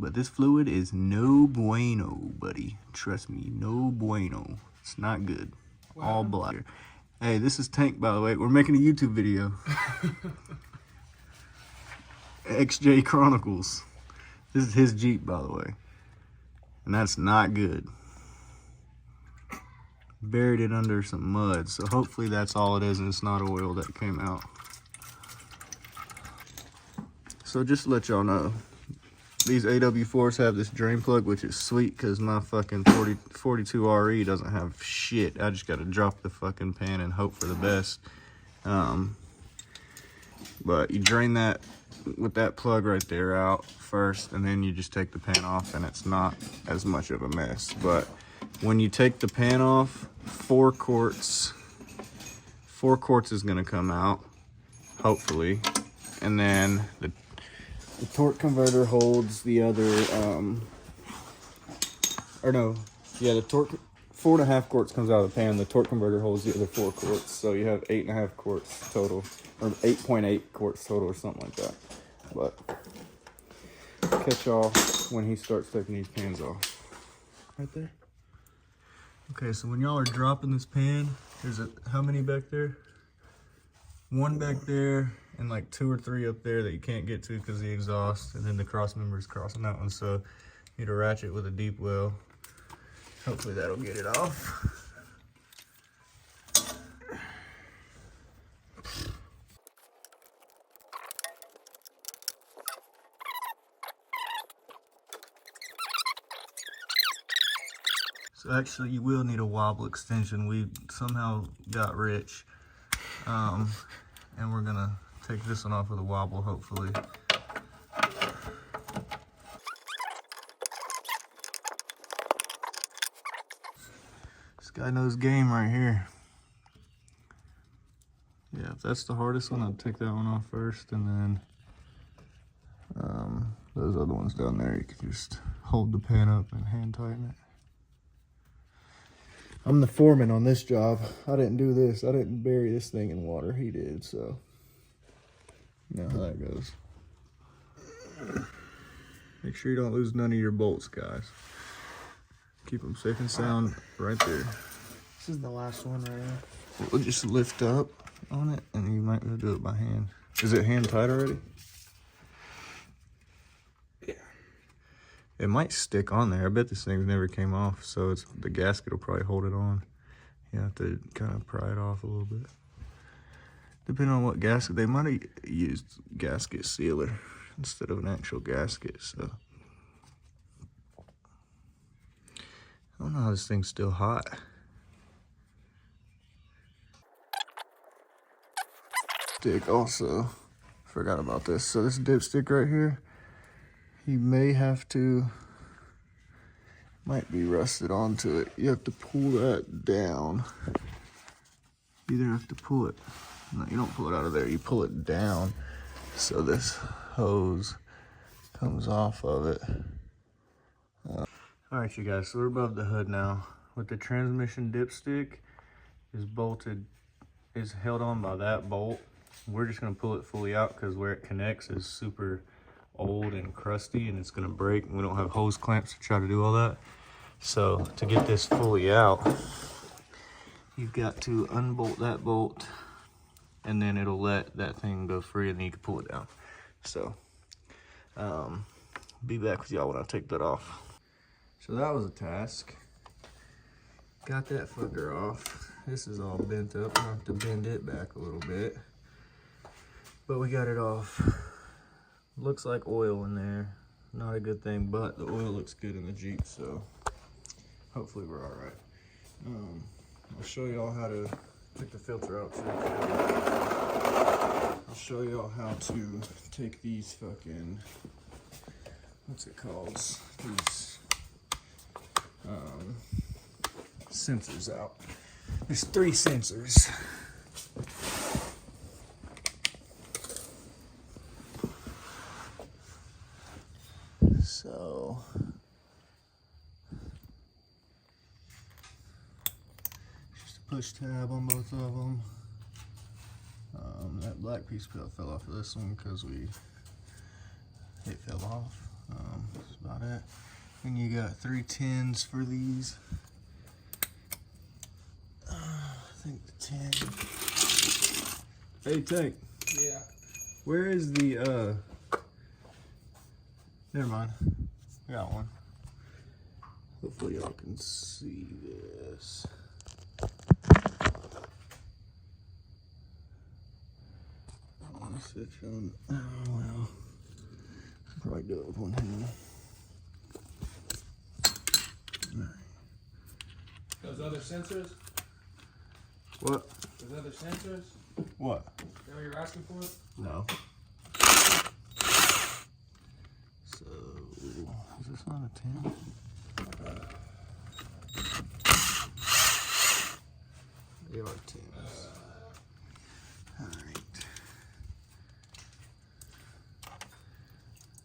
But this fluid is no bueno, buddy. Trust me, no bueno. It's not good. Wow. All black. Hey, this is Tank, by the way. We're making a YouTube video. XJ Chronicles. This is his Jeep, by the way. And that's not good. Buried it under some mud, so hopefully that's all it is and it's not oil that came out. So just to let y'all know, these AW4s have this drain plug, which is sweet because my fucking 42 RE doesn't have shit. I just gotta drop the fucking pan and hope for the best. But you drain that with that plug right there out first, and then you just take the pan off and it's not as much of a mess. But when you take the pan off, 4 quarts is gonna come out, hopefully. And then the torque converter holds the other, the torque, 4.5 quarts comes out of the pan. The torque converter holds the other 4 quarts. So you have 8.5 quarts total, or 8.8 quarts total or something like that. But catch y'all when he starts taking these pans off. Right there. Okay, so when y'all are dropping this pan, there's how many back there? 1 back there, and like 2 or 3 up there that you can't get to because of the exhaust, and then the cross member is crossing that one, so you need to ratchet with a deep well. Hopefully that'll get it off. So actually you will need a wobble extension. We somehow got rich. And we're gonna take this one off with a wobble, hopefully. This guy knows game right here. Yeah, if that's the hardest one, I'd take that one off first, and then those other ones down there, you can just hold the pan up and hand tighten it. I'm the foreman on this job. I didn't do this. I didn't bury this thing in water. He did, so you know how that goes. Make sure you don't lose none of your bolts, guys. Keep them safe and sound right there. This is the last one right here. We'll just lift up on it, and you might be able to do it by hand. Is it hand tight already? Yeah. It might stick on there. I bet this thing's never came off, so the gasket will probably hold it on. You have to kind of pry it off a little bit. Depending on what gasket, they might have used gasket sealer instead of an actual gasket, so. I don't know how this thing's still hot. Stick also, forgot about this. So this dipstick right here, you may have to, might be rusted onto it. You have to pull that down. You either have to pull it, no, you don't pull it out of there, you pull it down so this hose comes off of it. All right, you guys, so we're above the hood now. With the transmission dipstick is held on by that bolt. We're just gonna pull it fully out because where it connects is super old and crusty and it's gonna break, and we don't have hose clamps to try to do all that. So to get this fully out, you've got to unbolt that bolt, and then it'll let that thing go free, and then you can pull it down. So be back with y'all when I take that off. So that was a task. Got that fucker off. This is all bent up. I have to bend it back a little bit, but we got it off. Looks like oil in there. Not a good thing, but the oil looks good in the Jeep, so hopefully we're all right. I'll show y'all how to take the filter out too. I'll show y'all how to take these fucking, what's it called? These sensors out. There's 3 sensors. So just a push tab on both of them. That black piece fell off of this one because it fell off. It's about that. And you got 3 tins for these. I think the 10. Hey, Tank. Yeah. Where is the, Never mind. I got one. hopefully y'all can see this. Switch on. Oh, well. Probably do it with one hand. Those other sensors? What? Those other sensors? What? Is that what you're asking for? No. So, is this not a 10? They are 10s. Alright.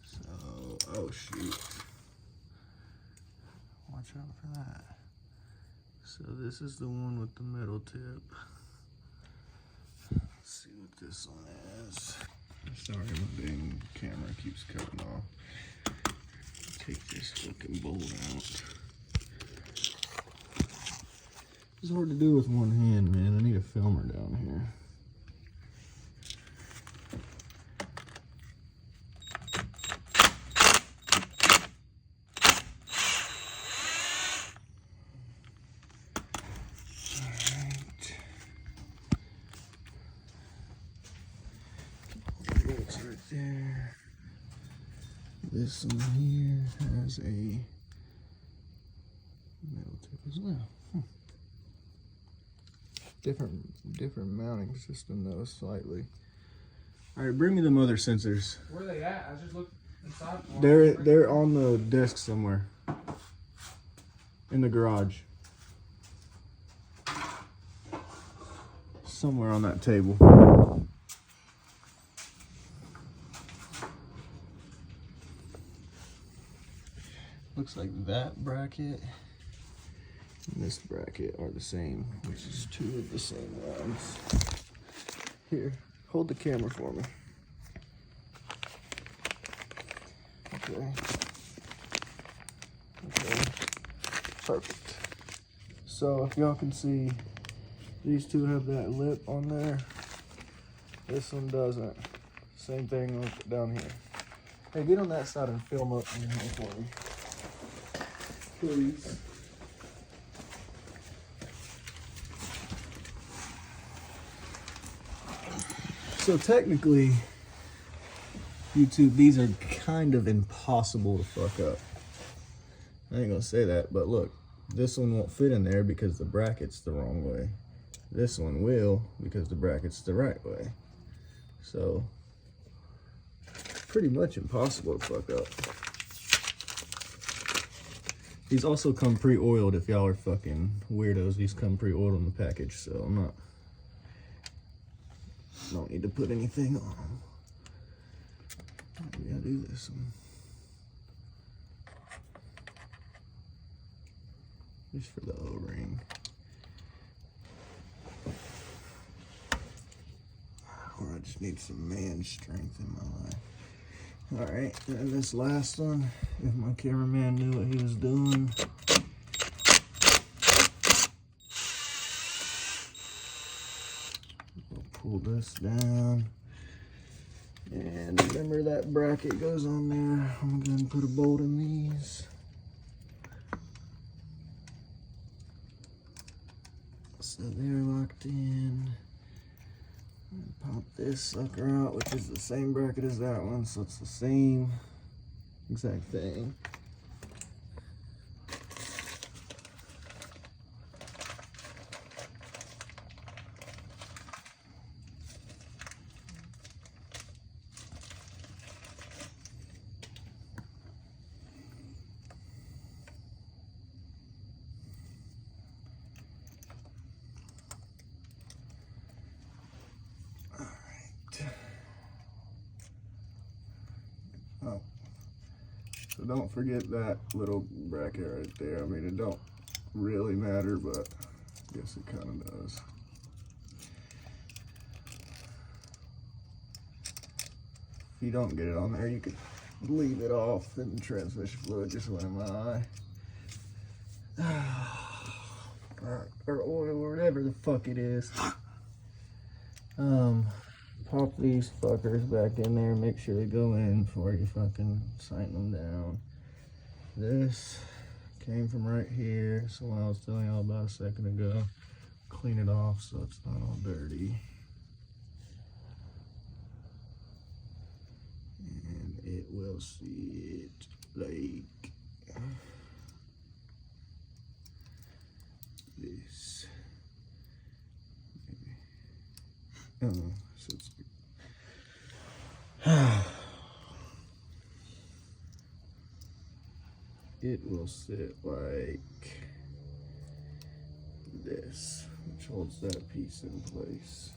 So, oh shoot. Watch out for that. So this is the one with the metal tip. Let's see what this one is. Sorry, my dang camera keeps cutting off. Take this fucking bolt out. It's hard to do with one hand, man. I need a filmer down here. Bolts right there. This one here has a metal tip as well. Different mounting system though, slightly. All right, bring me them other sensors. Where are they at? I just looked inside. for them. They're on the desk somewhere. In the garage. Somewhere on that table. Looks like that bracket and this bracket are the same, which is 2 of the same ones. Here, hold the camera for me. Okay. Okay. Perfect. So if y'all can see, these two have that lip on there. This one doesn't. Same thing with down here. Hey, get on that side and film up in here for me. Please. So technically, YouTube, these are kind of impossible to fuck up. I ain't gonna say that, but look, this one won't fit in there because the bracket's the wrong way. This one will because the bracket's the right way. So, pretty much impossible to fuck up. These also come pre-oiled if y'all are fucking weirdos. These come pre-oiled on the package, so I'm not... Don't need to put anything on them. We gotta do this one. Just for the O-ring. Or I just need some man strength in my life. Alright, and this last one, if my cameraman knew what he was doing. We'll pull this down. And remember that bracket goes on there. I'm gonna put a bolt in these. So they're locked in. Pop this sucker out, which is the same bracket as that one, so it's the same exact thing. Oh, so don't forget that little bracket right there. I mean, it don't really matter, but I guess it kind of does. If you don't get it on there, you could leave it off, and the transmission fluid just went in my eye. Or oil, or whatever the fuck it is. Pop these fuckers back in there, make sure they go in before you fucking tighten them down. This came from right here, so when I was telling y'all about a second ago, clean it off so it's not all dirty. And it will sit like this. Maybe. So it's it will sit like this, which holds that piece in place.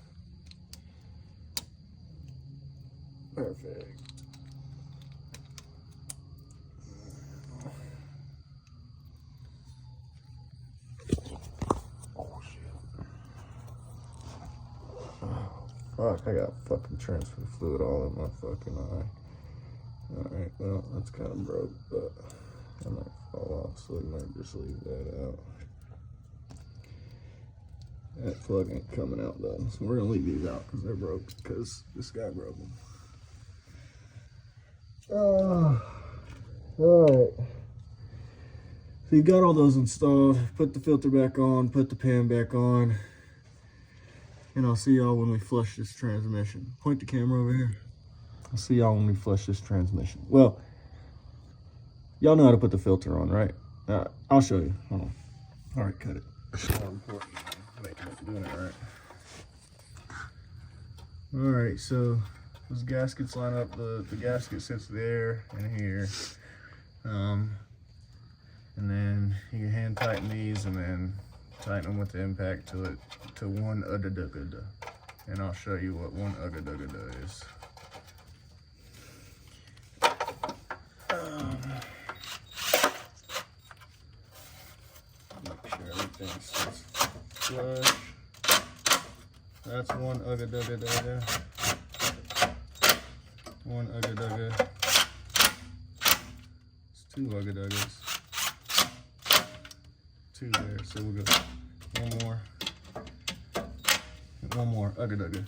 Perfect. Oh shit. Fuck, I got fucking transfer fluid all in my fucking eye. Alright, well, that's kind of broke, but I might fall off, so I might just leave that out. That plug ain't coming out though, so we're gonna leave these out because they're broke, because this guy broke them. Alright. So you got all those installed, put the filter back on, put the pan back on, and I'll see y'all when we flush this transmission. Point the camera over here. I'll see y'all when we flush this transmission. Well, y'all know how to put the filter on, right? I'll show you. Hold on. All right, cut it. It's more important. Doing it right. All right, so those gaskets line up. The gasket sits there and here. And then you can hand tighten these and then tighten them with the impact to one ugga-dugga-da. And I'll show you what one ugga-dugga-da is. Make sure everything sits flush. That's one ugga-dugga-dugga. One ugga-dugga. It's two ugga-duggas. Two there, so we'll go one more. And one more ugga-dugga.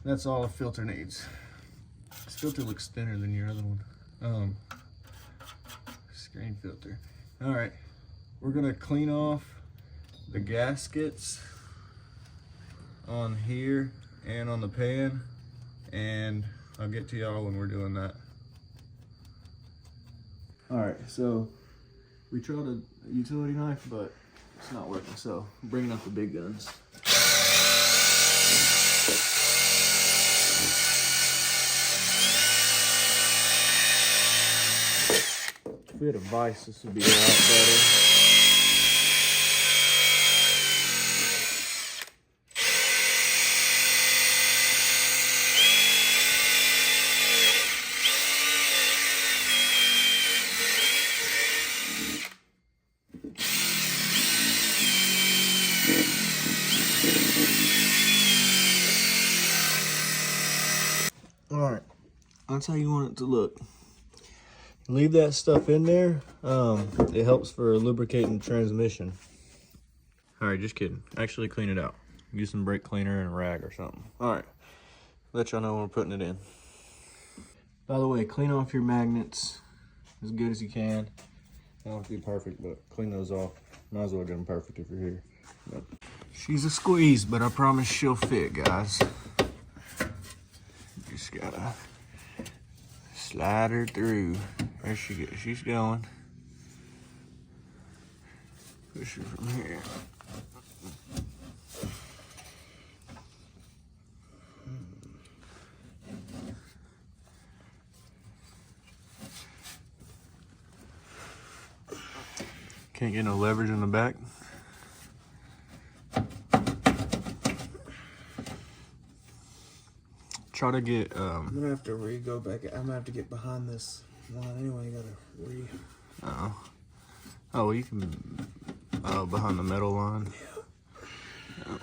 That's all a filter needs. This filter looks thinner than your other one. Screen filter. All right, we're gonna clean off the gaskets on here and on the pan, and I'll get to y'all when we're doing that. All right, so we tried a utility knife, but it's not working, so I'm bringing up the big guns. If we had a vise, this would be a lot better. Alright, that's how you want it to look. Leave that stuff in there. It helps for lubricating the transmission. Alright, just kidding. Actually clean it out. Use some brake cleaner and a rag or something. Alright, let y'all know when we're putting it in. By the way, clean off your magnets as good as you can. They don't have to be perfect, but clean those off. Might as well get them perfect if you're here. But she's a squeeze, but I promise she'll fit, guys. Just gotta slide her through. There she goes. She's going. Push her from here. Can't get no leverage in the back. Try to get I'm gonna have to go back. I'm gonna have to get behind this one anyway. You gotta Oh, well, you can behind the metal line. Yeah.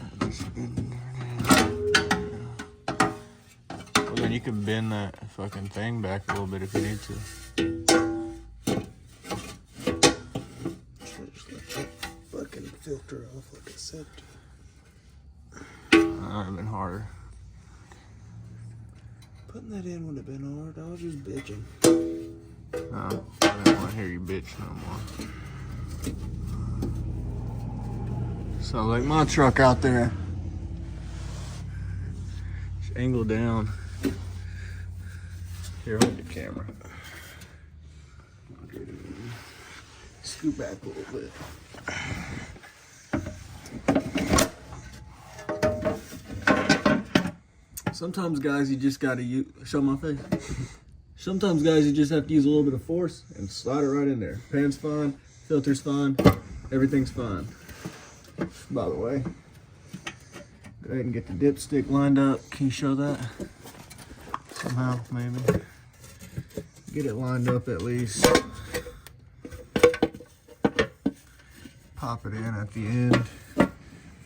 We're mean, you can bend that fucking thing back a little bit if you need to. Just let that fucking filter off like I said. That would have been harder. Putting that in would have been hard. I was just bitching. No, I didn't want to hear you bitch no more. So like my truck out there. Just angle down. Here, hold the camera. Scoot back a little bit. Sometimes guys, you just gotta show my face. Sometimes guys, you just have to use a little bit of force and slide it right in there. Pan's fine, filter's fine, everything's fine. By the way, go ahead and get the dipstick lined up. Can you show that? Somehow, maybe. Get it lined up at least. Pop it in at the end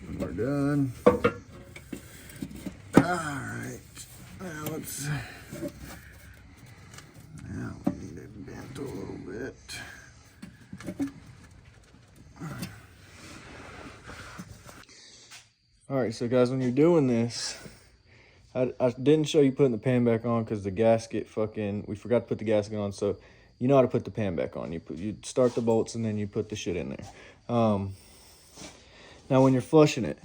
when we're done. Alright, now we need it bent a little bit. Alright, so guys, when you're doing this, I didn't show you putting the pan back on because the gasket we forgot to put the gasket on, so you know how to put the pan back on. You start the bolts and then you put the shit in there. Now when you're flushing it,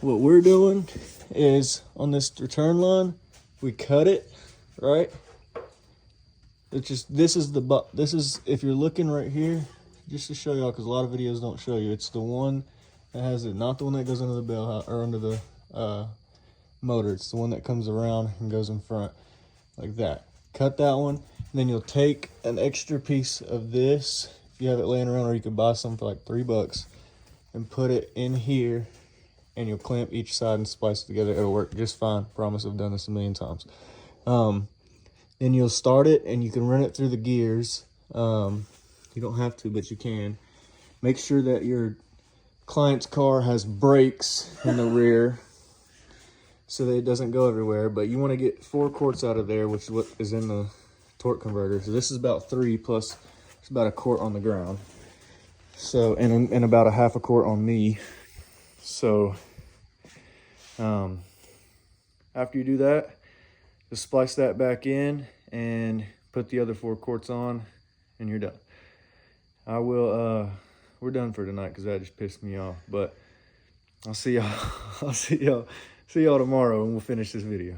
what we're doing is on this return line, we cut it, right? It's just, this is if you're looking right here, just to show y'all, because a lot of videos don't show you, it's the one that has it, not the one that goes under the bell or under the motor. It's the one that comes around and goes in front like that. Cut that one, and then you'll take an extra piece of this, if you have it laying around, or you could buy some for like $3, and put it in here, and you'll clamp each side and splice it together. It'll work just fine. Promise, I've done this a million times. Then you'll start it, and you can run it through the gears. You don't have to, but you can. Make sure that your client's car has brakes in the rear so that it doesn't go everywhere. But you want to get 4 quarts out of there, which is what is in the torque converter. So this is about 3 plus it's about 1 quart on the ground. So, and about 1/2 quart on me. So, after you do that, just splice that back in and put the other 4 quarts on, and you're done. We're done for tonight because that just pissed me off. But I'll see y'all tomorrow, and we'll finish this video.